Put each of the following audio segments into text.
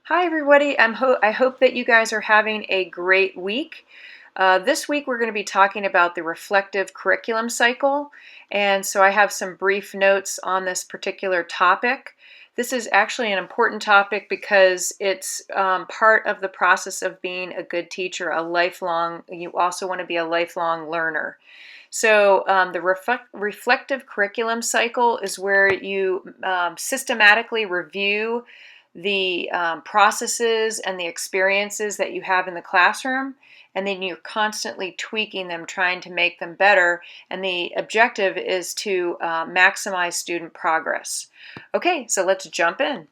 Hi everybody, I hope that you guys are having a great week. This week we're going to be talking about the reflective curriculum cycle, and so I have some brief notes on this particular topic. This is actually an important topic because it's part of the process of being a good teacher, you also want to be a lifelong learner. So the reflective curriculum cycle is where you systematically review the processes and the experiences that you have in the classroom, and then you're constantly tweaking them, trying to make them better, and the objective is to maximize student progress. Okay, so let's jump in.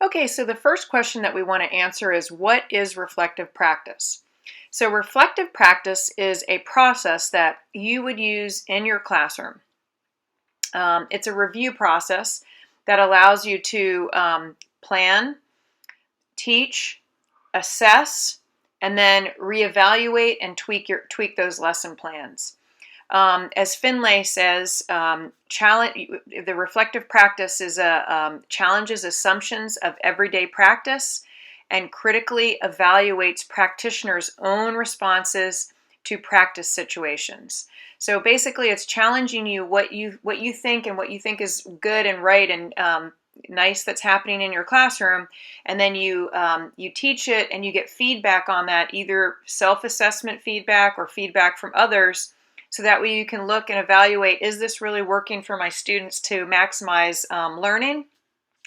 Okay, so the first question that we want to answer is, what is reflective practice? So reflective practice is a process that you would use in your classroom. It's a review process that allows you to plan, teach, assess, and then reevaluate and tweak those lesson plans. As Finlay says, the reflective practice is challenges assumptions of everyday practice and critically evaluates practitioners' own responses to practice situations. So basically, it's challenging you what you think and what you think is good and right and nice that's happening in your classroom, and then you teach it and you get feedback on that, either self-assessment feedback or feedback from others, so that way you can look and evaluate, is this really working for my students to maximize learning?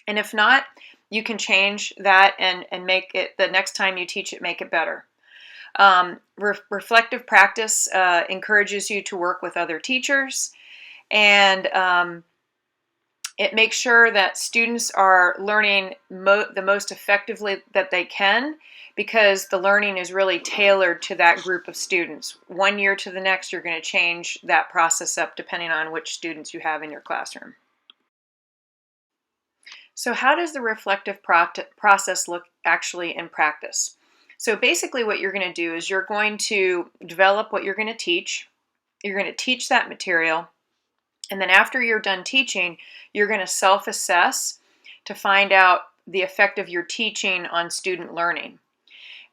And if not, you can change that and make it, the next time you teach it, make it better. Reflective practice encourages you to work with other teachers, and it makes sure that students are learning the most effectively that they can, because the learning is really tailored to that group of students. One year to the next, you're going to change that process up depending on which students you have in your classroom. So how does the reflective process look actually in practice? So basically what you're going to do is you're going to develop what you're going to teach. You're going to teach that material. And then after you're done teaching, you're going to self-assess to find out the effect of your teaching on student learning.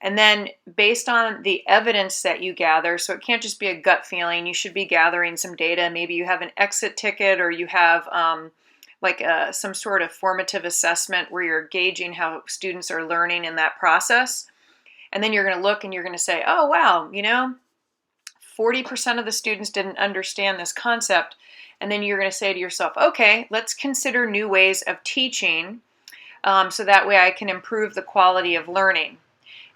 And then based on the evidence that you gather, so it can't just be a gut feeling, you should be gathering some data. Maybe you have an exit ticket, or you have some sort of formative assessment where you're gauging how students are learning in that process. And then you're going to look and you're going to say, oh, wow, 40% of the students didn't understand this concept. And then you're going to say to yourself, okay, let's consider new ways of teaching, so that way I can improve the quality of learning.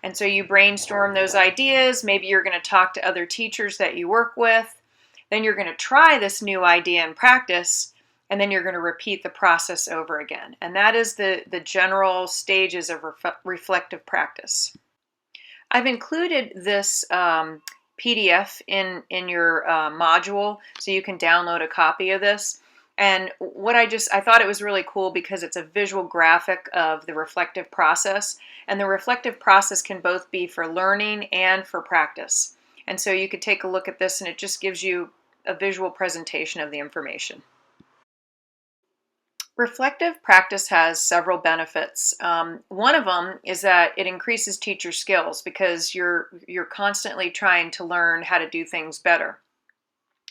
And so you brainstorm those ideas. Maybe you're going to talk to other teachers that you work with. Then you're going to try this new idea in practice, and then you're going to repeat the process over again. And that is the general stages of reflective practice. I've included this PDF in your module, so you can download a copy of this. And I thought it was really cool because it's a visual graphic of the reflective process. And the reflective process can both be for learning and for practice. And so you could take a look at this, and it just gives you a visual presentation of the information. Reflective practice has several benefits. One of them is that it increases teacher skills because you're constantly trying to learn how to do things better.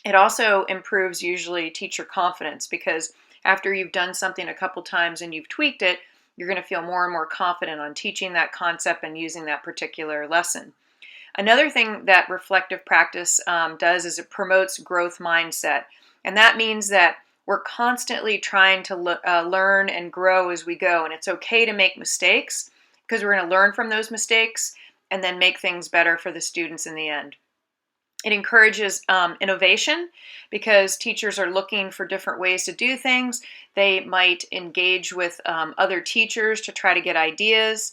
It also improves usually teacher confidence, because after you've done something a couple times and you've tweaked it, you're going to feel more and more confident on teaching that concept and using that particular lesson. Another thing that reflective practice does is it promotes growth mindset. And that means that we're constantly trying to learn and grow as we go. And it's okay to make mistakes, because we're going to learn from those mistakes and then make things better for the students in the end. It encourages innovation, because teachers are looking for different ways to do things. They might engage with other teachers to try to get ideas.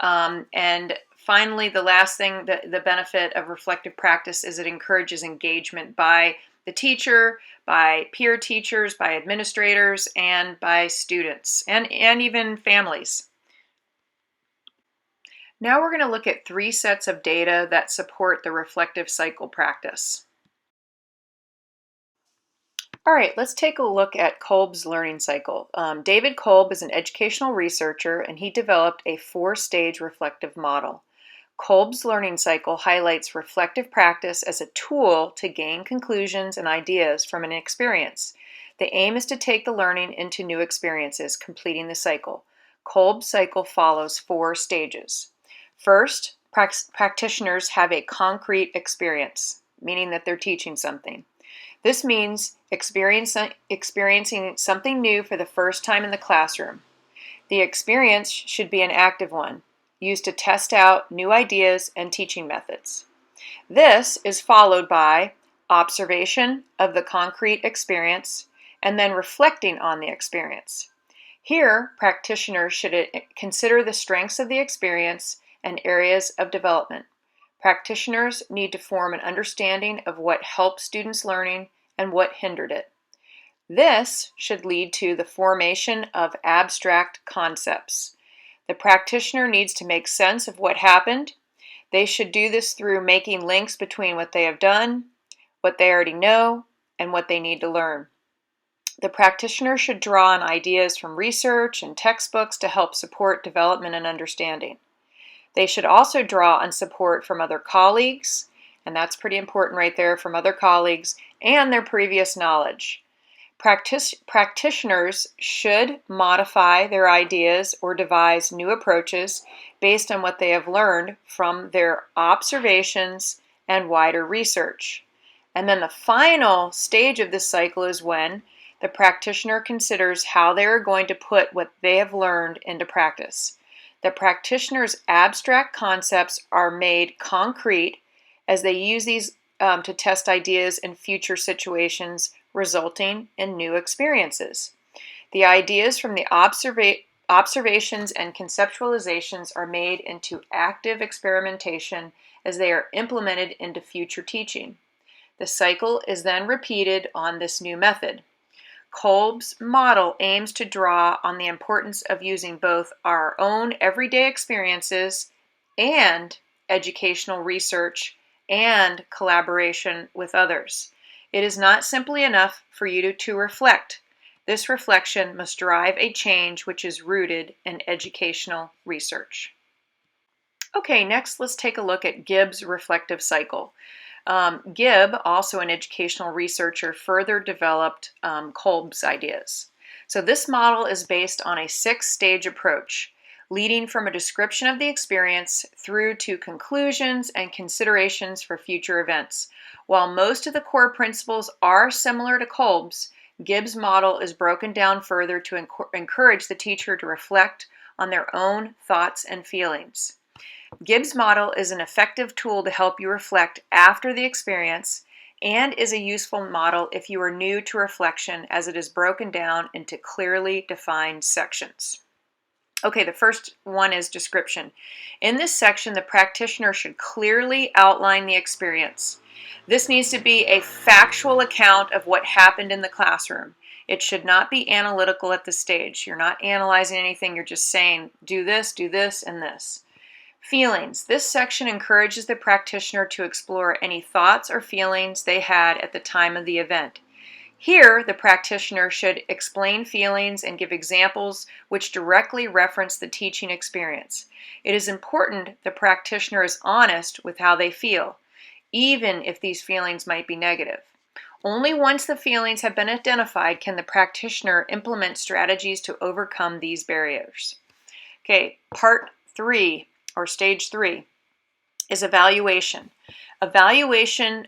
And finally, the last thing, the benefit of reflective practice is it encourages engagement by the teacher, by peer teachers, by administrators, and by students, and even families. Now we're going to look at 3 sets of data that support the reflective cycle practice. All right, let's take a look at Kolb's learning cycle. David Kolb is an educational researcher, and he developed a four-stage reflective model. Kolb's learning cycle highlights reflective practice as a tool to gain conclusions and ideas from an experience. The aim is to take the learning into new experiences, completing the cycle. Kolb's cycle follows four stages. First, practitioners have a concrete experience, meaning that they're teaching something. This means experiencing something new for the first time in the classroom. The experience should be an active one, used to test out new ideas and teaching methods. This is followed by observation of the concrete experience and then reflecting on the experience. Here, practitioners should consider the strengths of the experience and areas of development. Practitioners need to form an understanding of what helped students' learning and what hindered it. This should lead to the formation of abstract concepts. The practitioner needs to make sense of what happened. They should do this through making links between what they have done, what they already know, and what they need to learn. The practitioner should draw on ideas from research and textbooks to help support development and understanding. They should also draw on support from other colleagues, and that's pretty important right there, from other colleagues and their previous knowledge. Practitioners should modify their ideas or devise new approaches based on what they have learned from their observations and wider research. And then the final stage of this cycle is when the practitioner considers how they are going to put what they have learned into practice. The practitioner's abstract concepts are made concrete as they use these to test ideas in future situations, resulting in new experiences. The ideas from the observations and conceptualizations are made into active experimentation as they are implemented into future teaching. The cycle is then repeated on this new method. Kolb's model aims to draw on the importance of using both our own everyday experiences and educational research and collaboration with others. It is not simply enough for you to reflect. This reflection must drive a change which is rooted in educational research. Okay, next let's take a look at Gibbs' reflective cycle. Gibbs, also an educational researcher, further developed Kolb's ideas. So this model is based on a six-stage approach, leading from a description of the experience through to conclusions and considerations for future events. While most of the core principles are similar to Kolb's, Gibbs' model is broken down further to encourage the teacher to reflect on their own thoughts and feelings. Gibbs' model is an effective tool to help you reflect after the experience and is a useful model if you are new to reflection, as it is broken down into clearly defined sections. Okay, the first one is description. In this section, the practitioner should clearly outline the experience. This needs to be a factual account of what happened in the classroom. It should not be analytical at this stage. You're not analyzing anything, you're just saying, do this, and this. Feelings. This section encourages the practitioner to explore any thoughts or feelings they had at the time of the event. Here, the practitioner should explain feelings and give examples which directly reference the teaching experience. It is important the practitioner is honest with how they feel, even if these feelings might be negative. Only once the feelings have been identified can the practitioner implement strategies to overcome these barriers. Okay, part 3, or stage 3, is evaluation. The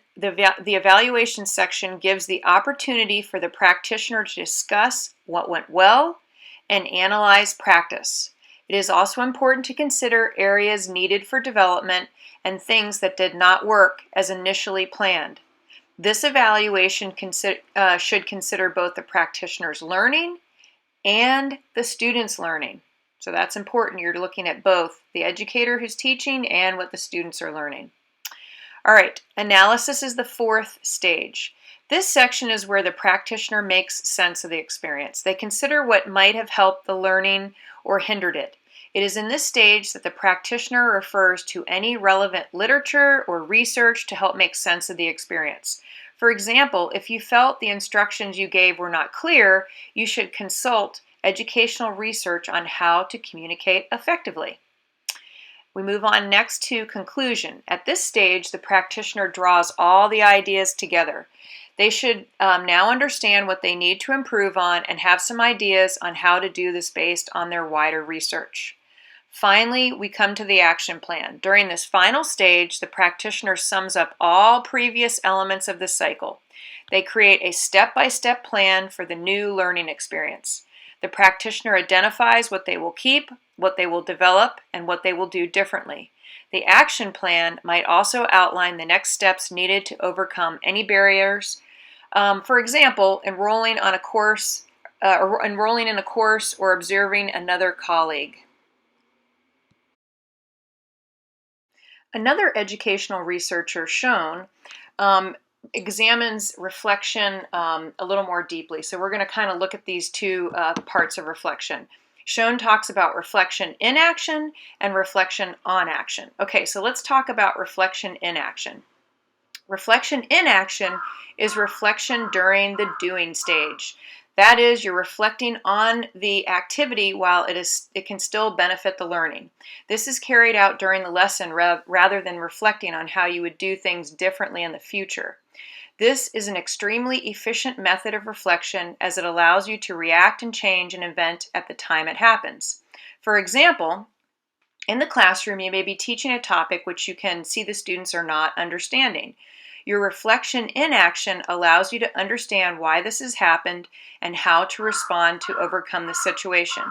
evaluation section gives the opportunity for the practitioner to discuss what went well and analyze practice. It is also important to consider areas needed for development and things that did not work as initially planned. This evaluation should consider both the practitioner's learning and the student's learning. So that's important. You're looking at both the educator who's teaching and what the students are learning. All right, analysis is the fourth stage. This section is where the practitioner makes sense of the experience. They consider what might have helped the learning or hindered it. It is in this stage that the practitioner refers to any relevant literature or research to help make sense of the experience. For example, if you felt the instructions you gave were not clear, you should consult educational research on how to communicate effectively. We move on next to conclusion. At this stage, the practitioner draws all the ideas together. They should now understand what they need to improve on and have some ideas on how to do this based on their wider research. Finally, we come to the action plan. During this final stage, the practitioner sums up all previous elements of the cycle. They create a step-by-step plan for the new learning experience. The practitioner identifies what they will keep, what they will develop, and what they will do differently. The action plan might also outline the next steps needed to overcome any barriers. For example, enrolling in a course or observing another colleague. Another educational researcher, Schoen, examines reflection a little more deeply. So we're going to kind of look at these two parts of reflection. Schoen talks about reflection in action and reflection on action. Okay, so let's talk about reflection in action. Reflection in action is reflection during the doing stage. That is, you're reflecting on the activity while it can still benefit the learning. This is carried out during the lesson rather than reflecting on how you would do things differently in the future. This is an extremely efficient method of reflection as it allows you to react and change an event at the time it happens. For example, in the classroom, you may be teaching a topic which you can see the students are not understanding. Your reflection in action allows you to understand why this has happened and how to respond to overcome the situation.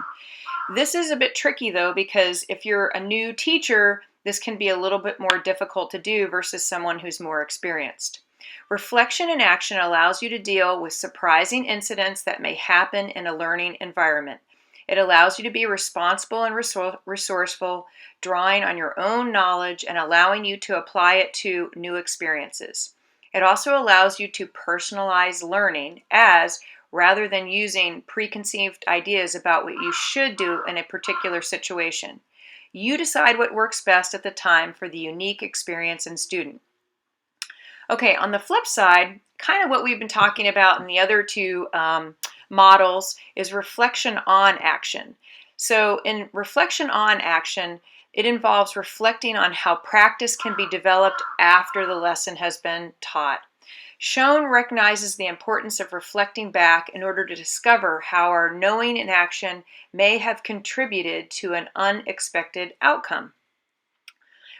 This is a bit tricky though, because if you're a new teacher, this can be a little bit more difficult to do versus someone who's more experienced. Reflection in action allows you to deal with surprising incidents that may happen in a learning environment. It allows you to be responsible and resourceful, drawing on your own knowledge and allowing you to apply it to new experiences. It also allows you to personalize learning as, rather than using preconceived ideas about what you should do in a particular situation, you decide what works best at the time for the unique experience and student. Okay, on the flip side, kind of what we've been talking about in the other two models is reflection on action. So in reflection on action, it involves reflecting on how practice can be developed after the lesson has been taught. Schoen recognizes the importance of reflecting back in order to discover how our knowing in action may have contributed to an unexpected outcome.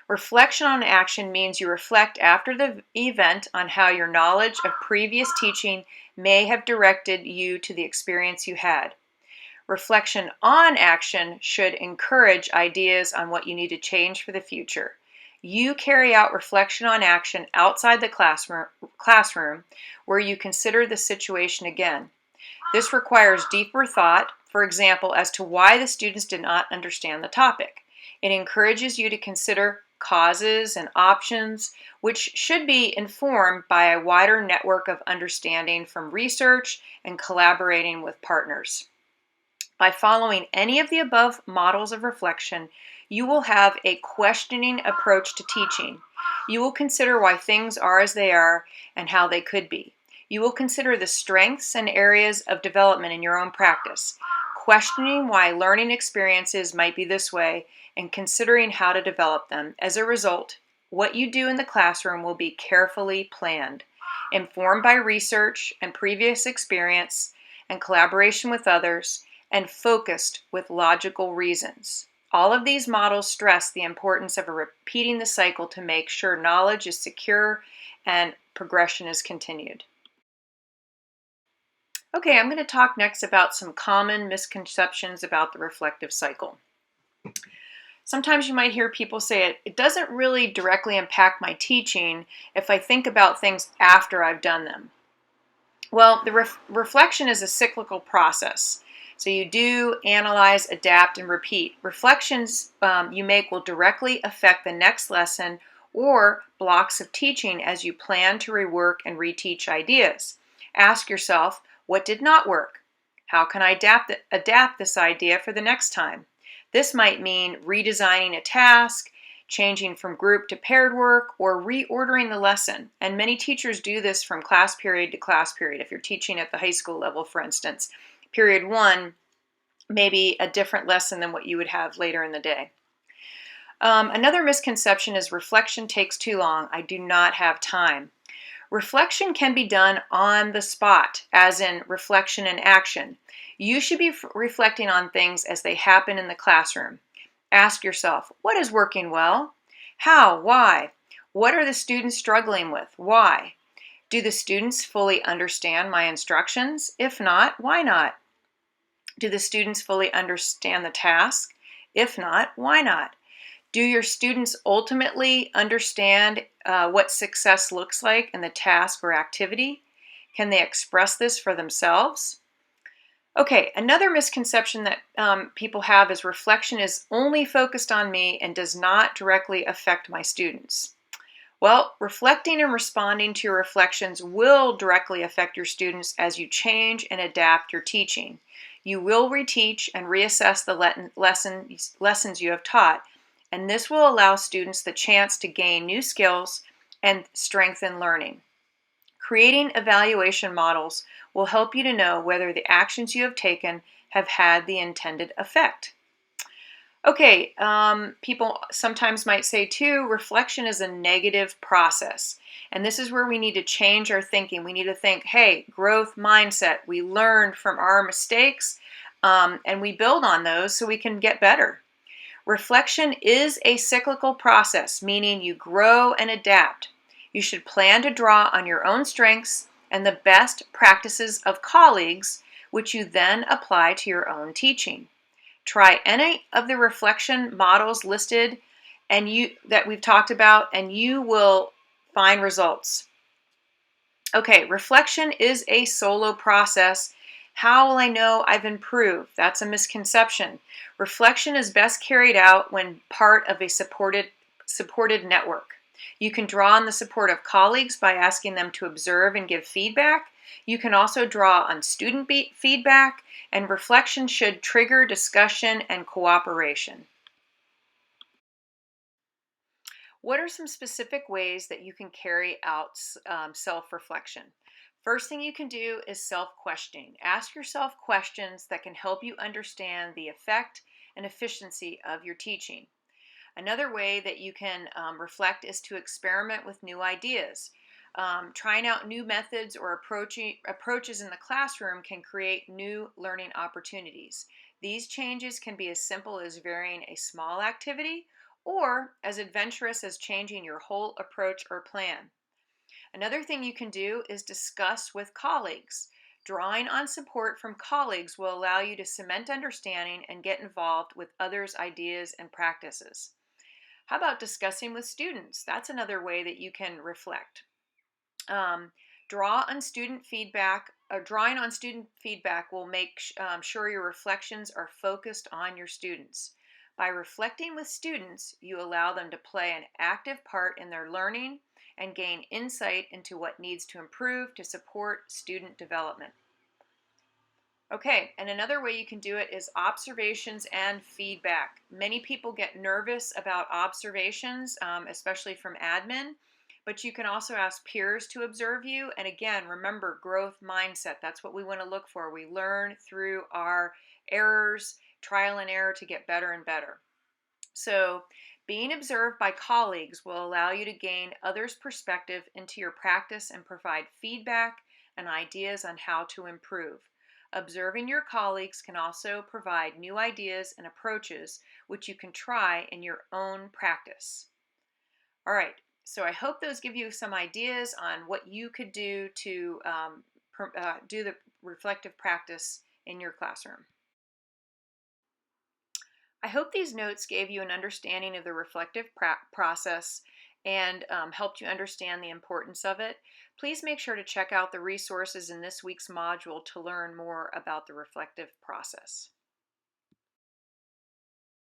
Reflection on action means you reflect after the event on how your knowledge of previous teaching may have directed you to the experience you had. Reflection on action should encourage ideas on what you need to change for the future. You carry out reflection on action outside the classroom where you consider the situation again. This requires deeper thought, for example, as to why the students did not understand the topic. It encourages you to consider causes and options, which should be informed by a wider network of understanding from research and collaborating with partners. By following any of the above models of reflection, you will have a questioning approach to teaching. You will consider why things are as they are and how they could be. You will consider the strengths and areas of development in your own practice, questioning why learning experiences might be this way and considering how to develop them. As a result, what you do in the classroom will be carefully planned, informed by research and previous experience and collaboration with others, and focused with logical reasons. All of these models stress the importance of repeating the cycle to make sure knowledge is secure and progression is continued. Okay, I'm going to talk next about some common misconceptions about the reflective cycle. Sometimes you might hear people say it doesn't really directly impact my teaching if I think about things after I've done them. Well, the reflection is a cyclical process. So you do, analyze, adapt, and repeat. Reflections you make will directly affect the next lesson or blocks of teaching as you plan to rework and reteach ideas. Ask yourself, what did not work? How can I adapt this idea for the next time? This might mean redesigning a task, changing from group to paired work, or reordering the lesson. And many teachers do this from class period to class period. If you're teaching at the high school level, for instance, period 1 may be a different lesson than what you would have later in the day. Another misconception is reflection takes too long. I do not have time. Reflection can be done on the spot, as in reflection in action. You should be reflecting on things as they happen in the classroom. Ask yourself, what is working well? How? Why? What are the students struggling with? Why? Do the students fully understand my instructions? If not, why not? Do the students fully understand the task? If not, why not? Do your students ultimately understand what success looks like in the task or activity? Can they express this for themselves? Okay, another misconception that people have is reflection is only focused on me and does not directly affect my students. Well, reflecting and responding to your reflections will directly affect your students as you change and adapt your teaching. You will reteach and reassess the lessons you have taught, and this will allow students the chance to gain new skills and strengthen learning. Creating evaluation models will help you to know whether the actions you have taken have had the intended effect. Okay, people sometimes might say too, reflection is a negative process. And this is where we need to change our thinking. We need to think, hey, growth mindset. We learn from our mistakes and we build on those so we can get better. Reflection is a cyclical process, meaning you grow and adapt. You should plan to draw on your own strengths and the best practices of colleagues, which you then apply to your own teaching. Try any of the reflection models listed that we've talked about, and you will find results. Okay, reflection is a solo process. How will I know I've improved? That's a misconception. Reflection is best carried out when part of a supported network. You can draw on the support of colleagues by asking them to observe and give feedback. You can also draw on student feedback, and reflection should trigger discussion and cooperation. What are some specific ways that you can carry out self-reflection? First thing you can do is self-questioning. Ask yourself questions that can help you understand the effect and efficiency of your teaching. Another way that you can reflect is to experiment with new ideas. Trying out new methods or approaches in the classroom can create new learning opportunities. These changes can be as simple as varying a small activity or as adventurous as changing your whole approach or plan. Another thing you can do is discuss with colleagues. Drawing on support from colleagues will allow you to cement understanding and get involved with others' ideas and practices. How about discussing with students? That's another way that you can reflect. Drawing on student feedback will make sure your reflections are focused on your students. By reflecting with students, you allow them to play an active part in their learning and gain insight into what needs to improve to support student development. Okay, and another way you can do it is observations and feedback. Many people get nervous about observations, especially from admin, but you can also ask peers to observe you. And again, remember growth mindset. That's what we want to look for. We learn through our errors, trial and error to get better and better. So being observed by colleagues will allow you to gain others' perspective into your practice and provide feedback and ideas on how to improve. Observing your colleagues can also provide new ideas and approaches which you can try in your own practice. All right, so I hope those give you some ideas on what you could do to do the reflective practice in your classroom. I hope these notes gave you an understanding of the reflective process and helped you understand the importance of it. Please make sure to check out the resources in this week's module to learn more about the reflective process.